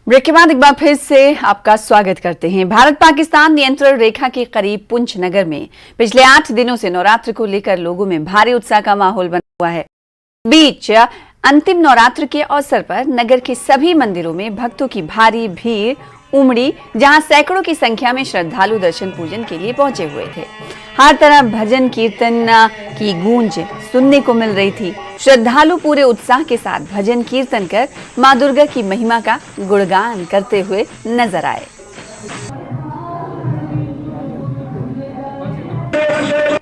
Break के बाद एक बार फिर से आपका स्वागत करते हैं। भारत पाकिस्तान नियंत्रण रेखा के करीब पुंछ नगर में पिछले 8 दिनों से नवरात्र को लेकर लोगों में भारी उत्साह का माहौल बना हुआ है। बीच अंतिम नवरात्र के अवसर पर नगर के सभी मंदिरों में भक्तों की भारी भीड़ उमड़ी, जहां सैकड़ों की संख्या में श्रद्धालु दर्शन पूजन के लिए पहुंचे हुए थे। हर तरफ भजन कीर्तन की गूंज सुनने को मिल रही थी। श्रद्धालु पूरे उत्साह के साथ भजन कीर्तन कर मां दुर्गा की महिमा का गुणगान करते हुए नजर आए।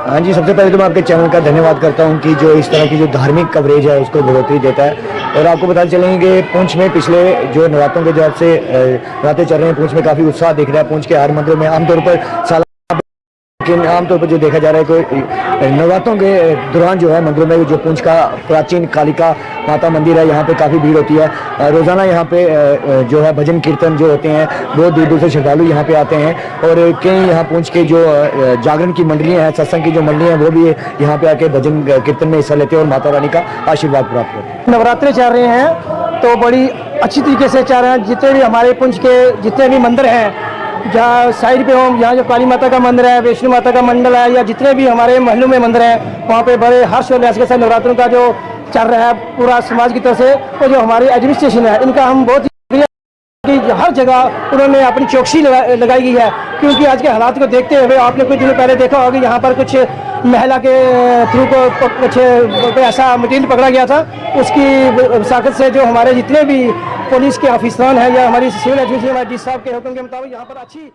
हाँ जी, सबसे पहले तो मैं आपके चैनल का धन्यवाद करता हूँ कि जो इस तरह की जो धार्मिक कवरेज है उसको बढ़ोतरी देता है। और आपको बता चलेंगे कि पुंछ में पिछले जो नवरात्रों के जब से नवरात्रे चल रहे हैं, पुंछ में काफ़ी उत्साह दिख रहा है। पुंछ के हर मंदिरों में आमतौर पर आमतौर पर जो देखा जा रहा है कि नवरात्रों के दौरान जो है मंदिरों में जो पुंछ का प्राचीन कालिका माता मंदिर है, यहाँ पे काफ़ी भीड़ होती है। रोज़ाना यहाँ पे जो है भजन कीर्तन जो होते हैं, बहुत दूर दूर से श्रद्धालु यहाँ पे आते हैं। और कई यहाँ पुंछ के जो जागरण की मंडलियाँ हैं, सत्संग की जो मंडलियाँ हैं, वो भी यहाँ पे आके भजन कीर्तन में हिस्सा लेते हैं और माता रानी का आशीर्वाद प्राप्त करते हैं। नवरात्रे चल रहे हैं तो बड़ी अच्छी तरीके से चल रहे हैं। जितने भी हमारे पुंछ के जितने भी मंदिर हैं, जहाँ साइड पे हो, यहाँ जो काली माता का मंदिर है, वैष्णो माता का मंदिर है, या जितने भी हमारे महलों में मंदिर हैं, वहाँ पे बड़े हर्षोल्लास के साथ नवरात्रों का जो चल रहा है पूरा समाज की तरफ से। और जो हमारे एडमिनिस्ट्रेशन है, इनका हम बहुत कि हर जगह उन्होंने अपनी चौकसी लगाई गई है। क्योंकि आज के हालात को देखते हुए आपने कुछ दिनों पहले देखा होगा, यहाँ पर कुछ महिला के थ्रू को कुछ ऐसा मटीरियल पकड़ा गया था। उसकी साकत से जो हमारे जितने भी पुलिस के ऑफिसरान हैं या हमारी सिविल एडमिनिस्ट्रेशन डी साहब के हुक्म के मुताबिक यहाँ पर अच्छी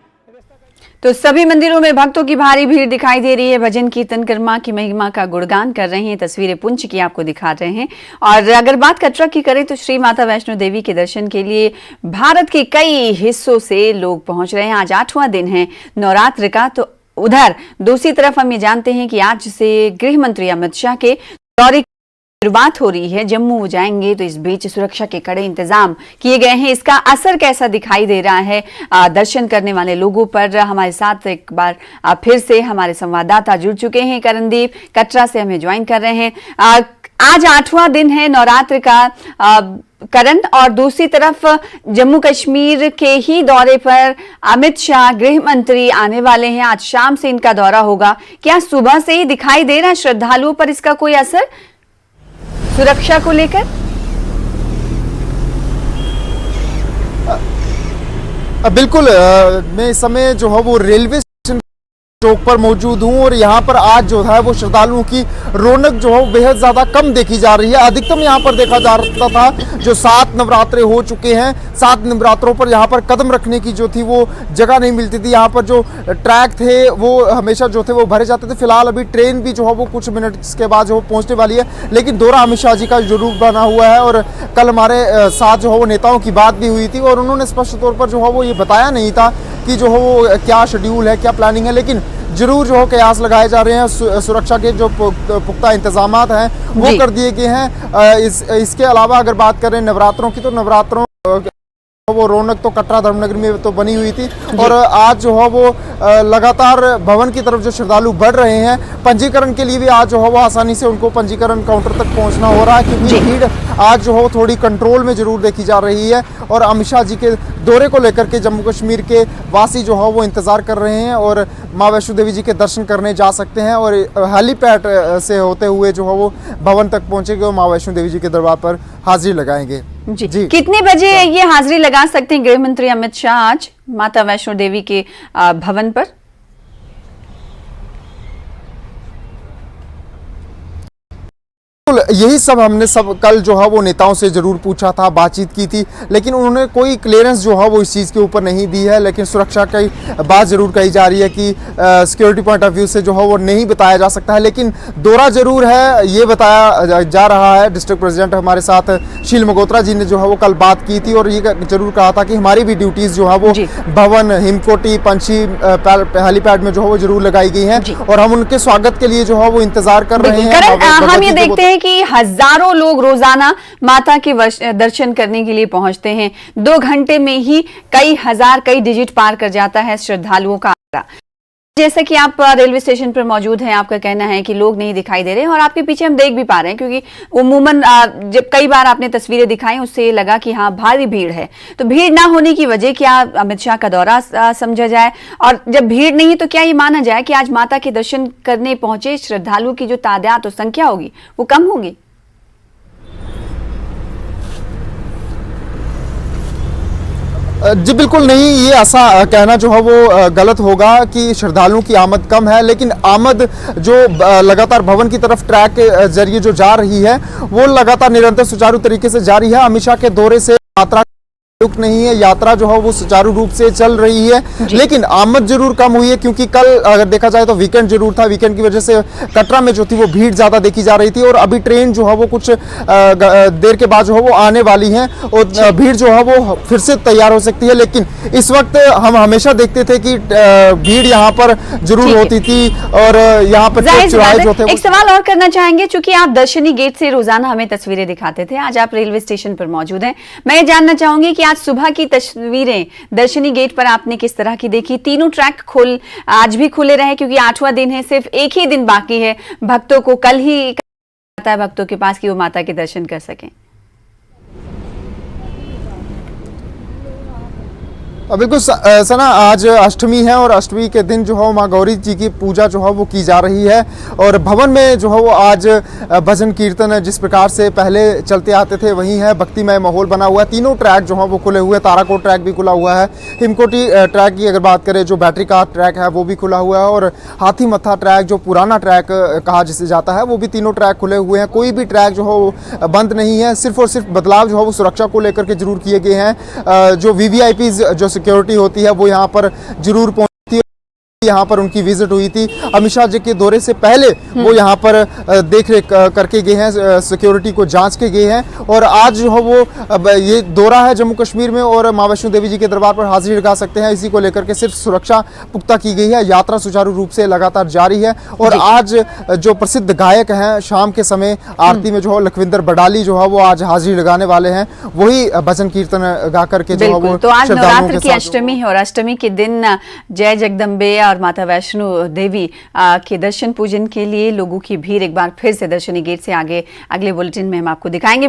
तो सभी मंदिरों में भक्तों की भारी भीड़ दिखाई दे रही है। भजन कीर्तन कर मां की महिमा का गुणगान कर रहे हैं। तस्वीरें पुंछ की आपको दिखा रहे हैं। और अगर बात कटरा की करें तो श्री माता वैष्णो देवी के दर्शन के लिए भारत के कई हिस्सों से लोग पहुंच रहे हैं। आज 8वां दिन है नवरात्र का। तो उधर दूसरी तरफ हम ये जानते हैं कि आज से गृह मंत्री अमित शाह के दौरे शुरुआत हो रही है। जम्मू जाएंगे तो इस बीच सुरक्षा के कड़े इंतजाम किए गए हैं। इसका असर कैसा दिखाई दे रहा है दर्शन करने वाले लोगों पर? हमारे साथ एक बार फिर से हमारे संवाददाता जुड़ चुके हैं। करणदीप कटरा से हमें ज्वाइन कर रहे हैं। आज 8वां दिन है नवरात्र का करण, और दूसरी तरफ जम्मू कश्मीर के ही दौरे पर अमित शाह गृह मंत्री आने वाले हैं। आज शाम से इनका दौरा होगा। क्या सुबह से ही दिखाई दे रहा है श्रद्धालुओं पर इसका कोई असर सुरक्षा को लेकर? बिल्कुल, मैं इस समय जो है वो रेलवे चौक पर मौजूद हूं और यहाँ पर आज जो है वो श्रद्धालुओं की रौनक जो है बेहद ज़्यादा कम देखी जा रही है। अधिकतम यहाँ पर देखा जा रहा था जो 7 नवरात्रे हो चुके हैं, 7 नवरात्रों पर यहाँ पर कदम रखने की जो थी वो जगह नहीं मिलती थी। यहाँ पर जो ट्रैक थे वो हमेशा जो थे वो भरे जाते थे। फिलहाल अभी ट्रेन भी जो है वो कुछ मिनट के बाद जो है पहुँचने वाली है, लेकिन दौरा अमित शाह जी का जरूर बना हुआ है। और कल हमारे साथ जो है वो नेताओं की बात भी हुई थी और उन्होंने स्पष्ट तौर पर जो है वो ये बताया नहीं था कि जो है वो क्या शेड्यूल है, क्या प्लानिंग है, लेकिन जरूर जो है कयास लगाए जा रहे हैं। सुरक्षा के जो पुख्ता इंतजामात हैं वो कर दिए गए हैं। इसके अलावा अगर बात करें नवरात्रों की, तो नवरात्रों वो रौनक तो कटरा धर्मनगर में तो बनी हुई थी। और आज जो है वो लगातार भवन की तरफ जो श्रद्धालु बढ़ रहे हैं, पंजीकरण के लिए भी आज जो है वो आसानी से उनको पंजीकरण काउंटर तक पहुंचना हो रहा है, क्योंकि भीड़ आज जो है थोड़ी कंट्रोल में जरूर देखी जा रही है। और अमित शाह जी के दौरे को लेकर के जम्मू कश्मीर के वासी जो है वो इंतजार कर रहे हैं और माँ वैष्णो देवी जी के दर्शन करने जा सकते हैं। और हेलीपैड से होते हुए जो है वो भवन तक पहुंचेंगे और माँ वैष्णो देवी जी के दरबार पर हाजिरी लगाएंगे। जी। कितने बजे ये हाजिरी लगा सकते हैं गृह मंत्री अमित शाह आज माता वैष्णो देवी के भवन पर? यही सब हमने कल जो है वो नेताओं से जरूर पूछा था, बातचीत की थी, लेकिन उन्होंने कोई क्लियरेंस जो है वो इस चीज़ के ऊपर नहीं दी है। लेकिन सुरक्षा की बात जरूर कही जा रही है कि सिक्योरिटी पॉइंट ऑफ व्यू से जो है वो नहीं बताया जा सकता है, लेकिन दौरा जरूर है ये बताया जा रहा है। डिस्ट्रिक्ट प्रेसिडेंट हमारे साथ शील मगोत्रा जी ने जो है वो कल बात की थी और ये जरूर कहा था कि हमारी भी ड्यूटीज़ जो है वो भवन, हिमकोटी, पंछी हेलीपैड में जो है वो जरूर लगाई गई हैं और हम उनके स्वागत के लिए जो है वो इंतजार कर रहे हैं। हम ये देखते हैं कि हजारों लोग रोजाना माता के दर्शन करने के लिए पहुंचते हैं। 2 घंटे में ही कई हजार, कई डिजिट पार कर जाता है श्रद्धालुओं का आंकड़ा। जैसा कि आप रेलवे स्टेशन पर मौजूद हैं, आपका कहना है कि लोग नहीं दिखाई दे रहे हैं और आपके पीछे हम देख भी पा रहे हैं, क्योंकि उमूमन जब कई बार आपने तस्वीरें दिखाई उससे ये लगा कि हाँ भारी भीड़ है। तो भीड़ ना होने की वजह क्या अमित शाह का दौरा समझा जाए, और जब भीड़ नहीं है तो क्या ये माना जाए कि आज माता के दर्शन करने पहुंचे श्रद्धालुओं की जो तादाद और संख्या होगी वो कम होगी? जी बिल्कुल नहीं, ये ऐसा कहना जो है वो गलत होगा कि श्रद्धालुओं की आमद कम है, लेकिन आमद जो लगातार भवन की तरफ ट्रैक के जरिए जो जा रही है वो लगातार निरंतर सुचारू तरीके से जारी है। अमित शाह के दौरे से यात्रा रुक नहीं है, यात्रा जो है वो सुचारू रूप से चल रही है, लेकिन आमद जरूर कम हुई है, क्योंकि कल अगर देखा जाए तो वीकेंड जरूर था। वीकेंड की वजह से कटरा में जो थी वो भीड़ ज्यादा देखी जा रही थी, और अभी ट्रेन जो है वो कुछ देर के बाद जो है वो आने वाली है और भीड़ जो है वो फिर से तैयार हो सकती है। लेकिन इस वक्त हम हमेशा देखते थे कि भीड़ यहाँ पर जरूर होती थी, और यहाँ पर चौराहे जो थे। एक सवाल और करना चाहेंगे, चूंकि आप दर्शनी गेट से रोजाना हमें तस्वीरें दिखाते थे, आज आप रेलवे स्टेशन पर मौजूद हैं, मैं ये जानना चाहूंगी कि आज सुबह की तस्वीरें दर्शनी गेट पर आपने किस तरह की देखी? तीनों ट्रैक आज भी खुले रहे, क्योंकि 8वां दिन है, सिर्फ एक ही दिन बाकी है भक्तों को, कल ही आता है भक्तों के पास कि वो माता के दर्शन कर सकें। बिल्कुल सना, आज अष्टमी है और अष्टमी के दिन जो है माँ गौरी जी की पूजा जो है वो की जा रही है, और भवन में जो है वो आज भजन कीर्तन जिस प्रकार से पहले चलते आते थे वही है, भक्तिमय माहौल बना हुआ है। तीनों ट्रैक जो है वो खुले हुए, ताराकोट ट्रैक भी खुला हुआ है, हिमकोटी ट्रैक की अगर बात करें जो बैटरी कार ट्रैक है वो भी खुला हुआ है, और हाथी मत्था ट्रैक जो पुराना ट्रैक कहा जिसे जाता है वो भी तीनों ट्रैक खुले हुए हैं। कोई भी ट्रैक जो है वो बंद नहीं है, सिर्फ और सिर्फ बदलाव जो है वो सुरक्षा को लेकर के जरूर किए गए हैं। जो VVIP जो सिक्योरिटी होती है वो यहाँ पर जरूर पहुंचती है, यहाँ पर उनकी विजिट हुई थी। अमित शाह जी के दौरे से पहले वो यहाँ पर देख रेख करके गए हैं, सिक्योरिटी को जांच के गए हैं, और आज जो है वो ये दौरा है जम्मू कश्मीर में, और माँ वैष्णो देवी जी के दरबार पर हाजिरी लगा सकते हैं, इसी को लेकर के सिर्फ सुरक्षा पुख्ता की गई है। यात्रा सुचारू रूप से लगातार जारी है, और आज जो प्रसिद्ध गायक हैं शाम के समय आरती में जो है लखविंदर बडाली जो है वो आज हाजिरी लगाने वाले हैं, वही भजन कीर्तन गा करके जो है वो। तो आज नवरात्र की अष्टमी है, और अष्टमी के दिन जय जगदम्बे और माता वैष्णो देवी के दर्शन पूजन के लिए लोगों की भीड़ एक बार फिर से दर्शनी गेट से आगे अगले बुलेटिन में हम आपको दिखाएंगे।